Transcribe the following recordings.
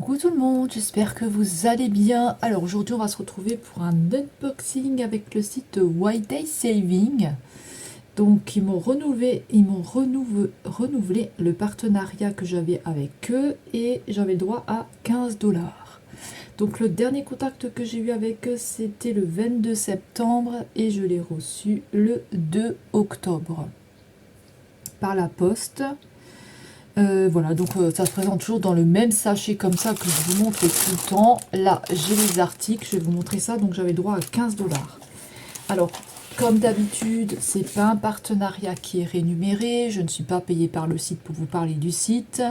Coucou tout le monde, j'espère que vous allez bien. Alors aujourd'hui on va se retrouver pour un unboxing avec le site White Day Saving. Donc renouvelé le partenariat que j'avais avec eux et j'avais le droit à 15 $. Donc le dernier contact que j'ai eu avec eux c'était le 22 septembre et je l'ai reçu le 2 octobre par la poste. Voilà, donc ça se présente toujours dans le même sachet comme ça que je vous montre tout le temps. Là, j'ai les articles, je vais vous montrer ça. Donc j'avais droit à 15 $. Alors, comme d'habitude, c'est pas un partenariat qui est rémunéré. Je ne suis pas payée par le site pour vous parler du site.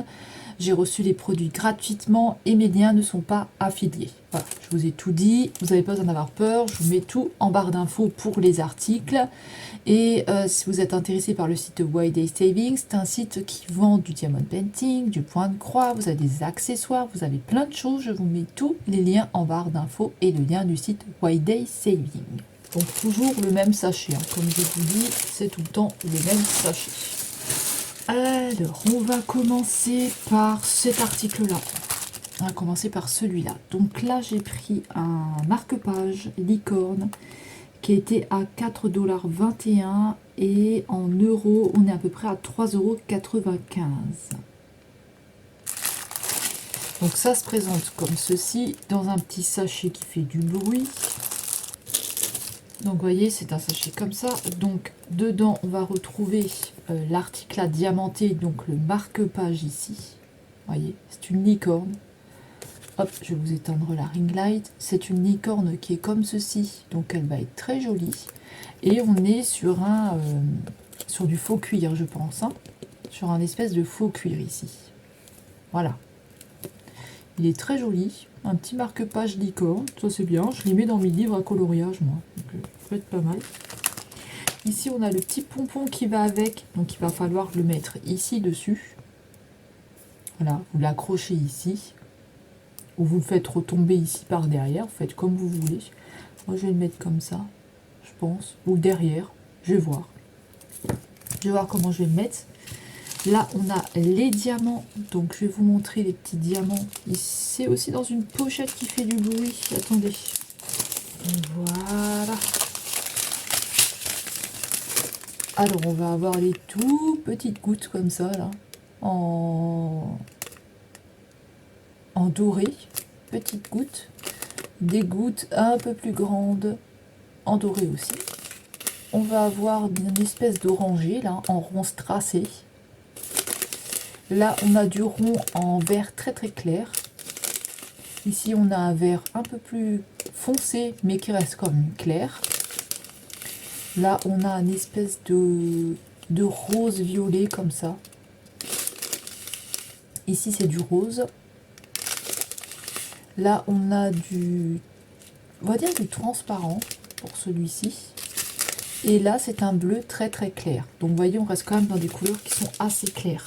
J'ai reçu les produits gratuitement et mes liens ne sont pas affiliés. Voilà, je vous ai tout dit. Vous n'avez pas besoin d'avoir peur. Je vous mets tout en barre d'infos pour les articles. Et si vous êtes intéressé par le site White Day Saving, c'est un site qui vend du diamond painting, du point de croix, vous avez des accessoires, vous avez plein de choses. Je vous mets tous les liens en barre d'infos et le lien du site White Day Saving. Donc toujours le même sachet, hein. Comme je vous dis, c'est tout le temps le même sachet. Alors, on va commencer par cet article-là. On va commencer par celui-là. Donc là, j'ai pris un marque-page licorne qui était à 4,21 $ et en euros, on est à peu près à 3,95 €. Donc ça se présente comme ceci, dans un petit sachet qui fait du bruit. Donc vous voyez, c'est un sachet comme ça. Donc dedans, on va retrouver l'article à diamanter, donc le marque-page ici. Vous voyez, c'est une licorne. Hop, je vais vous éteindre la ring light. C'est une licorne qui est comme ceci, donc elle va être très jolie. Et on est sur sur du faux cuir, je pense, hein, sur un espèce de faux cuir ici. Voilà. Il est très joli, un petit marque-page licorne, ça c'est bien. Je les mets dans mes livres à coloriage, moi. Donc, ça peut être pas mal. Ici, on a le petit pompon qui va avec, donc il va falloir le mettre ici dessus. Voilà, vous l'accrochez ici. Ou vous le faites retomber ici par derrière, vous faites comme vous voulez. Moi je vais le mettre comme ça, je pense, ou derrière, je vais voir. Je vais voir comment je vais le mettre. Là on a les diamants, donc je vais vous montrer les petits diamants. C'est aussi dans une pochette qui fait du bruit, attendez. Voilà. Alors on va avoir les tout petites gouttes comme ça, là, en doré, petites gouttes, des gouttes un peu plus grandes en doré aussi. On va avoir une espèce d'oranger là en rond tracé. Là on a du rond en vert très très clair. Ici on a un vert un peu plus foncé mais qui reste comme clair. Là on a une espèce de rose violet comme ça. Ici c'est du rose. Là, on a on va dire du transparent pour celui-ci. Et là, c'est un bleu très très clair. Donc, vous voyez, on reste quand même dans des couleurs qui sont assez claires.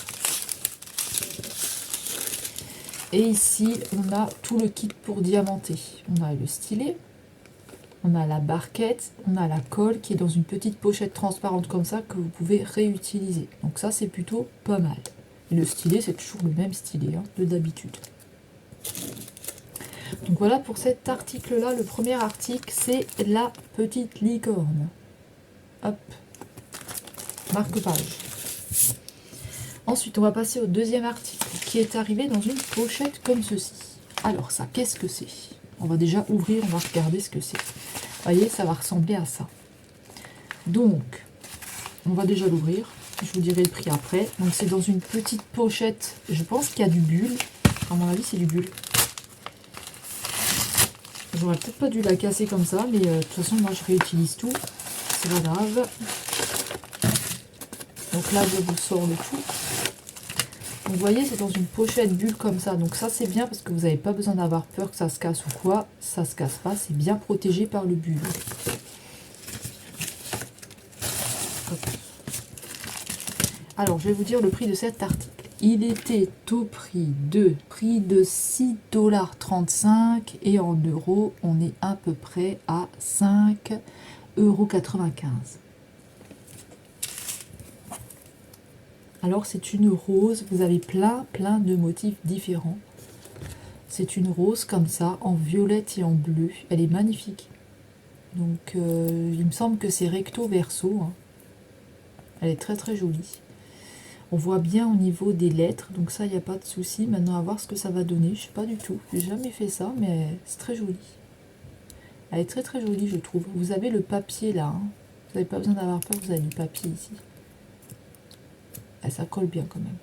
Et ici, on a tout le kit pour diamanter. On a le stylet, on a la barquette, on a la colle qui est dans une petite pochette transparente comme ça que vous pouvez réutiliser. Donc ça, c'est plutôt pas mal. Et le stylet, c'est toujours le même stylet hein, de d'habitude. Donc voilà pour cet article-là. Le premier article, c'est la petite licorne. Hop. Marque-page. Ensuite, on va passer au deuxième article qui est arrivé dans une pochette comme ceci. Alors ça, qu'est-ce que c'est? On va déjà ouvrir, on va regarder ce que c'est. Vous voyez, ça va ressembler à ça. Donc, on va déjà l'ouvrir. Je vous dirai le prix après. Donc c'est dans une petite pochette. Je pense qu'il y a du bulle. À mon avis, c'est du bulle. J'aurais peut-être pas dû la casser comme ça, mais de toute façon, moi, je réutilise tout. C'est pas grave. Donc là, je vous sors le tout. Donc, vous voyez, c'est dans une pochette bulle comme ça. Donc ça, c'est bien parce que vous n'avez pas besoin d'avoir peur que ça se casse ou quoi. Ça se casse pas. C'est bien protégé par le bulle. Hop. Alors, je vais vous dire le prix de cet article. Il était au prix de 6,35 $ et en euros, on est à peu près à 5,95 €. Alors c'est une rose, vous avez plein de motifs différents. C'est une rose comme ça, en violette et en bleu. Elle est magnifique. Donc il me semble que c'est recto verso, hein. Elle est très très jolie. On voit bien au niveau des lettres, donc ça il n'y a pas de souci. Maintenant à voir ce que ça va donner, je sais pas du tout. J'ai jamais fait ça, mais c'est très joli. Elle est très très jolie je trouve. Vous avez le papier là, hein. Vous n'avez pas besoin d'avoir peur, vous avez du papier ici. Et ça colle bien quand même.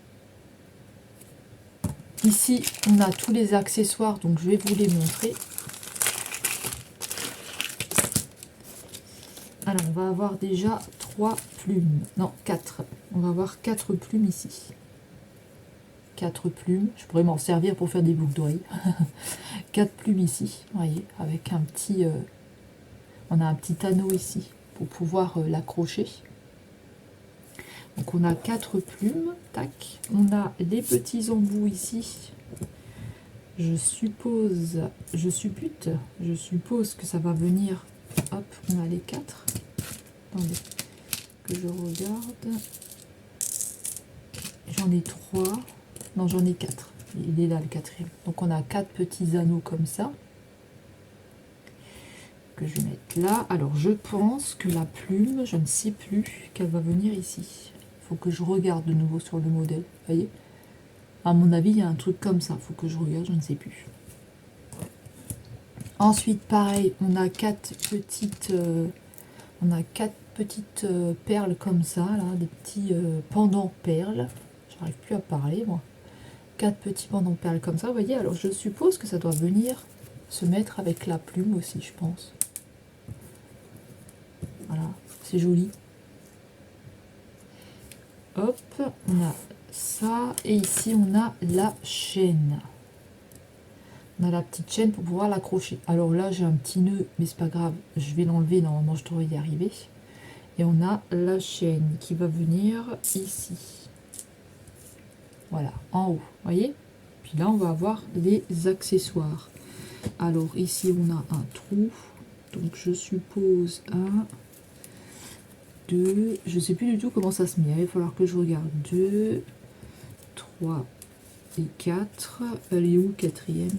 Ici on a tous les accessoires, donc je vais vous les montrer. Alors on va avoir déjà 3 plumes, non 4. On va avoir 4 plumes ici. 4 plumes, je pourrais m'en servir pour faire des boucles d'oreilles. 4 plumes ici, vous voyez, avec un petit... on a un petit anneau ici pour pouvoir l'accrocher. Donc on a 4 plumes, tac. On a les petits embouts ici. Je suppose que ça va venir. Hop, on a les 4. Attendez, que je regarde. J'en ai 3. Non, j'en ai 4. Il est là le 4e. Donc on a 4 petits anneaux comme ça. Que je vais mettre là. Alors je pense que la plume, je ne sais plus qu'elle va venir ici. Il faut que je regarde de nouveau sur le modèle. Vous voyez? À mon avis, il y a un truc comme ça. Il faut que je regarde, je ne sais plus. Ensuite, pareil, on a 4 petites... perles comme ça, là, des petits pendants perles. J'arrive plus à parler, moi. 4 petits pendants perles comme ça, vous voyez. Alors, je suppose que ça doit venir se mettre avec la plume aussi, je pense. Voilà, c'est joli. Hop, on a ça. Et ici, on a la chaîne. On a la petite chaîne pour pouvoir l'accrocher. Alors là, j'ai un petit nœud, mais c'est pas grave. Je vais l'enlever, normalement, je devrais y arriver. Et on a la chaîne qui va venir ici. Voilà, en haut, vous voyez? Puis là, on va avoir les accessoires. Alors ici, on a un trou. Donc je suppose 1, 2, je sais plus du tout comment ça se met. Il va falloir que je regarde. 2, 3 et 4. Elle est où le 4e?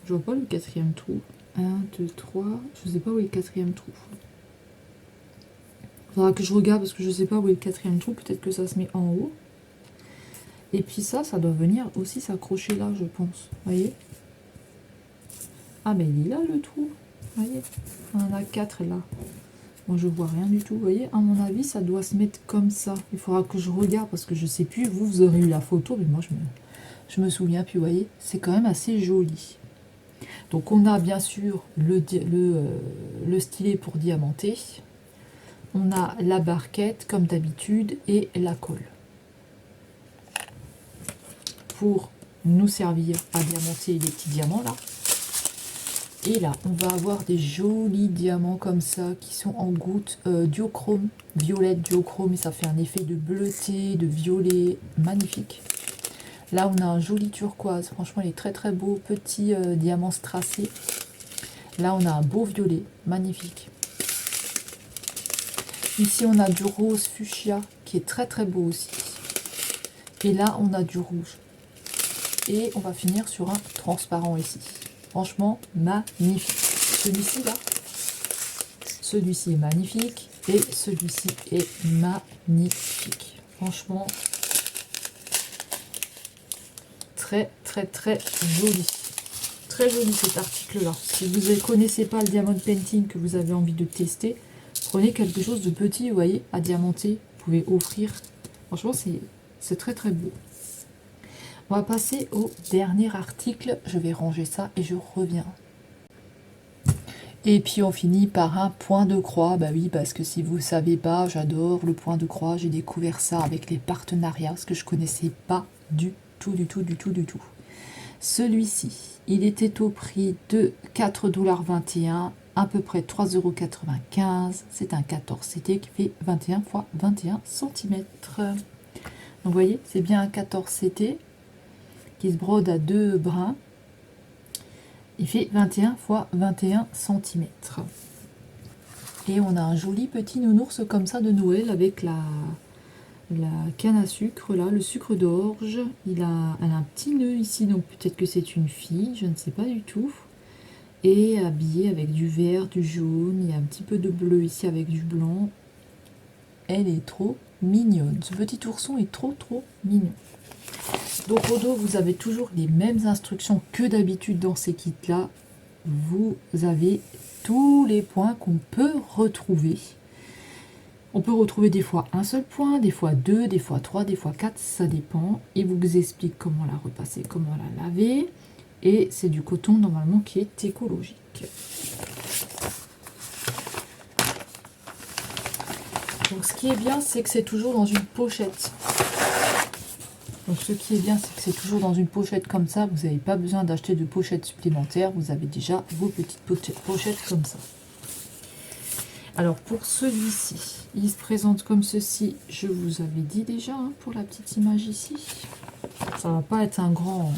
Je vois pas le 4e trou. 1, 2, 3. Je sais pas où est le 4e trou. Faudra que je regarde parce que je sais pas où est le 4e trou. Peut-être que ça se met en haut. Et puis ça doit venir aussi s'accrocher là, je pense. Vous voyez? Ah, mais il est là le trou. Vous voyez? On en a 4 là. Moi, je vois rien du tout. Vous voyez? À mon avis, ça doit se mettre comme ça. Il faudra que je regarde parce que je sais plus. Vous aurez eu la photo, mais moi, je me souviens. Puis, vous voyez, c'est quand même assez joli. Donc, on a bien sûr le stylet pour diamanter. On a la barquette, comme d'habitude, et la colle. Pour nous servir à diamanter les petits diamants, là. Et là, on va avoir des jolis diamants comme ça, qui sont en gouttes duochrome, violette duochrome, et ça fait un effet de bleuté, de violet, magnifique. Là, on a un joli turquoise, franchement, il est très très beau, petit diamant strassé. Là, on a un beau violet, magnifique. Ici, on a du rose fuchsia, qui est très très beau aussi. Et là, on a du rouge. Et on va finir sur un transparent ici. Franchement, magnifique. Celui-ci là, celui-ci est magnifique. Et celui-ci est magnifique. Franchement, très très très joli. Très joli cet article-là. Si vous ne connaissez pas le diamond painting que vous avez envie de tester, prenez quelque chose de petit, vous voyez, à diamanter. Vous pouvez offrir. Franchement, c'est très très beau. On va passer au dernier article. Je vais ranger ça et je reviens. Et puis on finit par un point de croix. Bah oui, parce que si vous ne savez pas, j'adore le point de croix. J'ai découvert ça avec les partenariats, ce que je connaissais pas du tout. Celui-ci, il était au prix de 4,21 $, à peu près 3,95 €. C'est un 14 CT qui fait 21 x 21 cm. Donc vous voyez, c'est bien un 14 CT. Qui se brode à 2 brins. Il fait 21 x 21 cm. Et on a un joli petit nounours comme ça de Noël avec la canne à sucre, là, le sucre d'orge. Elle a un petit nœud ici, donc peut-être que c'est une fille, je ne sais pas du tout. Et habillée avec du vert, du jaune, il y a un petit peu de bleu ici avec du blanc. Elle est trop mignonne. Ce petit ourson est trop mignon. Donc au dos, vous avez toujours les mêmes instructions que d'habitude dans ces kits-là. Vous avez tous les points qu'on peut retrouver. On peut retrouver des fois un seul point, des fois deux, des fois trois, des fois quatre, ça dépend. Il vous explique comment la repasser, comment la laver. Et c'est du coton normalement qui est écologique. Donc ce qui est bien, c'est que c'est toujours dans une pochette. Donc ce qui est bien, c'est que c'est toujours dans une pochette comme ça. Vous n'avez pas besoin d'acheter de pochette supplémentaire. Vous avez déjà vos petites pochettes comme ça. Alors pour celui-ci, il se présente comme ceci. Je vous avais dit déjà hein, pour la petite image ici. Ça va pas être un grand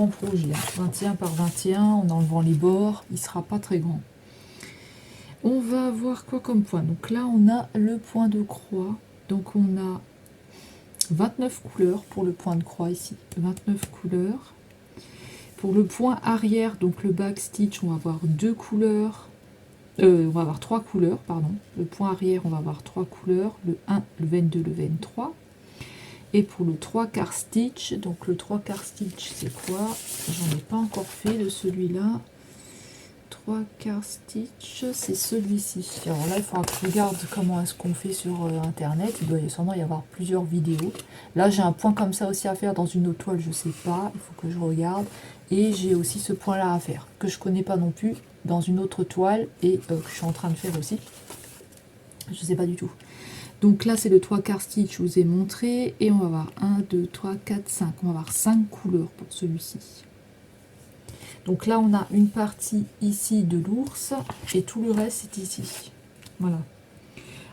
projet. 21 par 21 en enlevant les bords, il sera pas très grand. On va avoir quoi comme point? Donc là on a le point de croix. Donc on a 29 couleurs pour le point de croix ici. 29 couleurs. Pour le point arrière, donc le back stitch, on va avoir deux couleurs. On va avoir trois couleurs, pardon. Le point arrière, on va avoir trois couleurs. Le 1, le 22, le 23. Et pour le 3/4 stitch, donc le 3/4 stitch, c'est quoi? J'en ai pas encore fait de celui-là. 3/4 stitch, c'est celui-ci. Alors là, il faudra que je regarde comment est-ce qu'on fait sur internet. Il doit sûrement y avoir plusieurs vidéos. Là, j'ai un point comme ça aussi à faire dans une autre toile, je sais pas. Il faut que je regarde. Et j'ai aussi ce point-là à faire, que je connais pas non plus, dans une autre toile et que je suis en train de faire aussi. Je sais pas du tout. Donc là, c'est le 3/4 stitch, je vous ai montré. Et on va avoir 1, 2, 3, 4, 5. On va avoir 5 couleurs pour celui-ci. Donc là, on a une partie ici de l'ours et tout le reste, c'est ici. Voilà.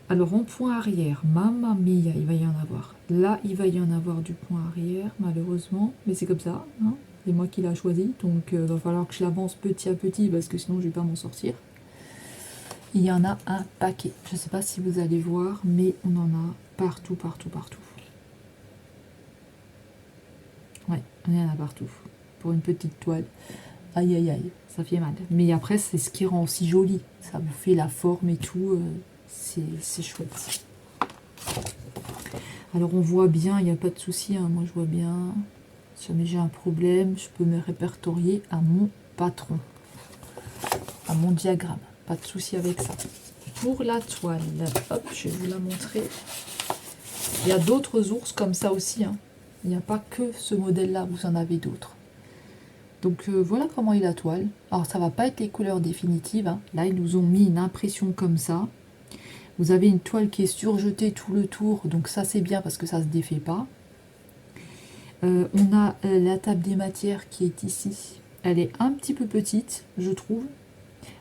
Alors, en point arrière, mamma mia, il va y en avoir. Là, il va y en avoir du point arrière, malheureusement. Mais c'est comme ça, hein. C'est moi qui l'ai choisi. Donc, il va falloir que je l'avance petit à petit parce que sinon, je ne vais pas m'en sortir. Il y en a un paquet. Je ne sais pas si vous allez voir, mais on en a partout, partout, partout. Ouais, on en a partout. Pour une petite toile. Aïe, aïe, aïe, ça fait mal. Mais après, c'est ce qui rend aussi joli. Ça vous fait la forme et tout. C'est chouette. Alors, on voit bien, il n'y a pas de souci. Hein, moi, je vois bien. Si jamais j'ai un problème, je peux me répertorier à mon patron. À mon diagramme. Pas de souci avec ça. Pour la toile, hop, je vais vous la montrer. Il y a d'autres ours comme ça aussi. Hein. Il n'y a pas que ce modèle-là, vous en avez d'autres. Donc voilà comment est la toile. Alors ça va pas être les couleurs définitives. Hein. Là, ils nous ont mis une impression comme ça. Vous avez une toile qui est surjetée tout le tour. Donc ça, c'est bien parce que ça se défait pas. On a la table des matières qui est ici. Elle est un petit peu petite, je trouve.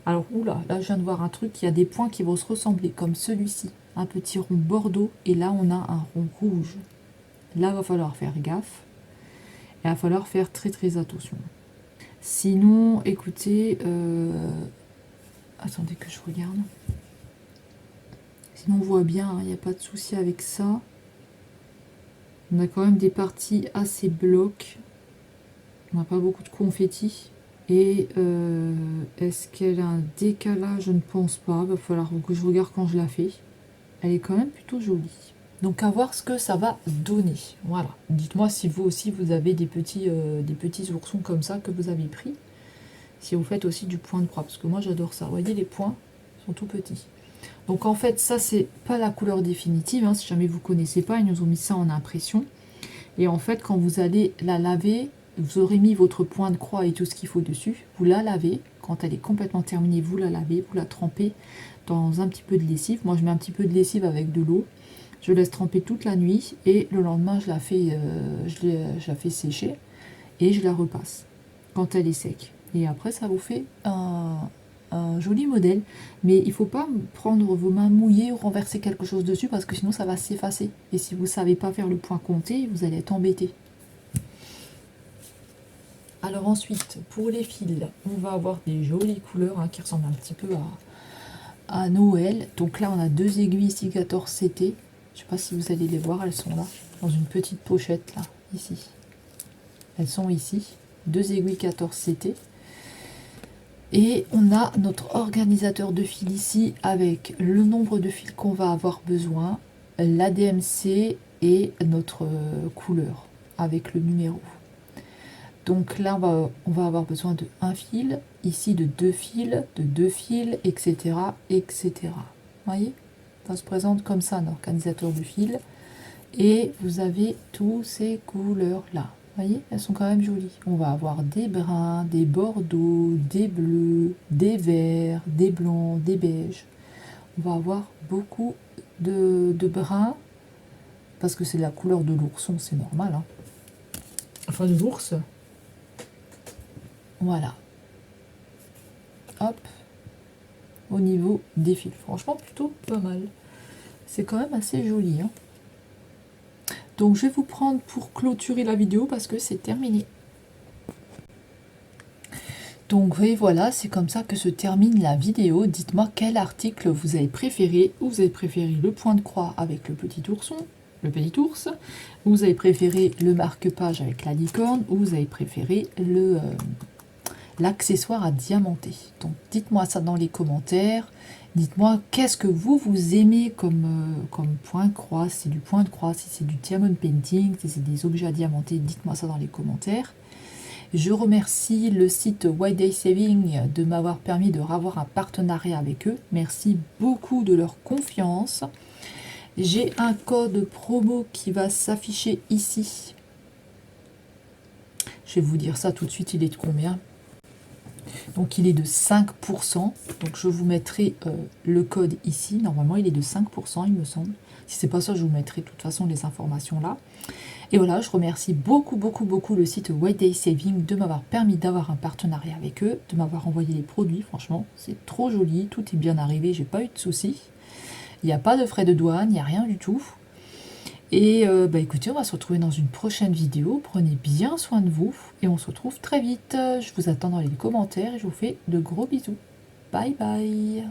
Alors, oula, là je viens de voir un truc, il y a des points qui vont se ressembler, comme celui-ci. Un petit rond bordeaux, et là on a un rond rouge. Là, il va falloir faire gaffe. Et il va falloir faire très attention. Sinon, écoutez, attendez que je regarde. Sinon, on voit bien, il n'y a pas de souci avec ça. On a quand même des parties assez blocs. On n'a pas beaucoup de confettis. Et est-ce qu'elle a un décalage? Je ne pense pas. Il va falloir que je regarde quand je la fais. Elle est quand même plutôt jolie. Donc à voir ce que ça va donner. Voilà. Dites-moi si vous aussi vous avez des petits oursons comme ça que vous avez pris. Si vous faites aussi du point de croix. Parce que moi j'adore ça. Vous voyez, les points sont tout petits. Donc en fait ça c'est pas la couleur définitive. Hein, si jamais vous connaissez pas, ils nous ont mis ça en impression. Et en fait quand vous allez la laver, vous aurez mis votre point de croix et tout ce qu'il faut dessus. Vous la lavez. Quand elle est complètement terminée, vous la lavez. Vous la trempez dans un petit peu de lessive. Moi je mets un petit peu de lessive avec de l'eau. Je laisse tremper toute la nuit et le lendemain je la fais sécher et je la repasse quand elle est sec. Et après ça vous fait un joli modèle. Mais il ne faut pas prendre vos mains mouillées ou renverser quelque chose dessus parce que sinon ça va s'effacer. Et si vous ne savez pas faire le point compté, vous allez être embêté. Alors ensuite, pour les fils, on va avoir des jolies couleurs hein, qui ressemblent un petit peu à Noël. Donc là on a deux aiguilles ici 14 CT. Je sais pas si vous allez les voir, elles sont là, dans une petite pochette là, ici. Elles sont ici, 2 aiguilles 14 CT. Et on a notre organisateur de fils ici avec le nombre de fils qu'on va avoir besoin, l'ADMC et notre couleur avec le numéro. Donc là, on va avoir besoin de 1 fil, ici de 2 fils, de 2 fils, etc. etc. Vous voyez? Ça se présente comme ça, un organisateur de fils. Et vous avez tous ces couleurs-là. Vous voyez, elles sont quand même jolies. On va avoir des bruns, des bordeaux, des bleus, des verts, des blancs, des beiges. On va avoir beaucoup de bruns, parce que c'est la couleur de l'ourson, c'est normal. Hein. Enfin, de l'ours. Voilà. Hop. Au niveau des fils. Franchement, plutôt pas mal. C'est quand même assez joli. Hein. Donc, je vais vous prendre pour clôturer la vidéo parce que c'est terminé. Donc, et voilà, c'est comme ça que se termine la vidéo. Dites-moi quel article vous avez préféré. Vous avez préféré le point de croix avec le petit ourson, le petit ours. Vous avez préféré le marque-page avec la licorne. Ou vous avez préféré l'accessoire à diamanter. Donc, dites-moi ça dans les commentaires. Dites-moi qu'est-ce que vous aimez comme point de croix, si c'est du point de croix, si c'est du diamond painting, si c'est des objets à diamanter, dites-moi ça dans les commentaires. Je remercie le site White Day Saving de m'avoir permis de avoir un partenariat avec eux. Merci beaucoup de leur confiance. J'ai un code promo qui va s'afficher ici. Je vais vous dire ça tout de suite, il est de combien ? Donc il est de 5%, donc je vous mettrai le code ici, normalement il est de 5% il me semble, si c'est pas ça je vous mettrai de toute façon les informations là. Et voilà, je remercie beaucoup le site White Day Saving de m'avoir permis d'avoir un partenariat avec eux, de m'avoir envoyé les produits, franchement c'est trop joli, tout est bien arrivé, j'ai pas eu de soucis, il n'y a pas de frais de douane, il n'y a rien du tout. Et écoutez, on va se retrouver dans une prochaine vidéo. Prenez bien soin de vous et on se retrouve très vite. Je vous attends dans les commentaires et je vous fais de gros bisous. Bye bye.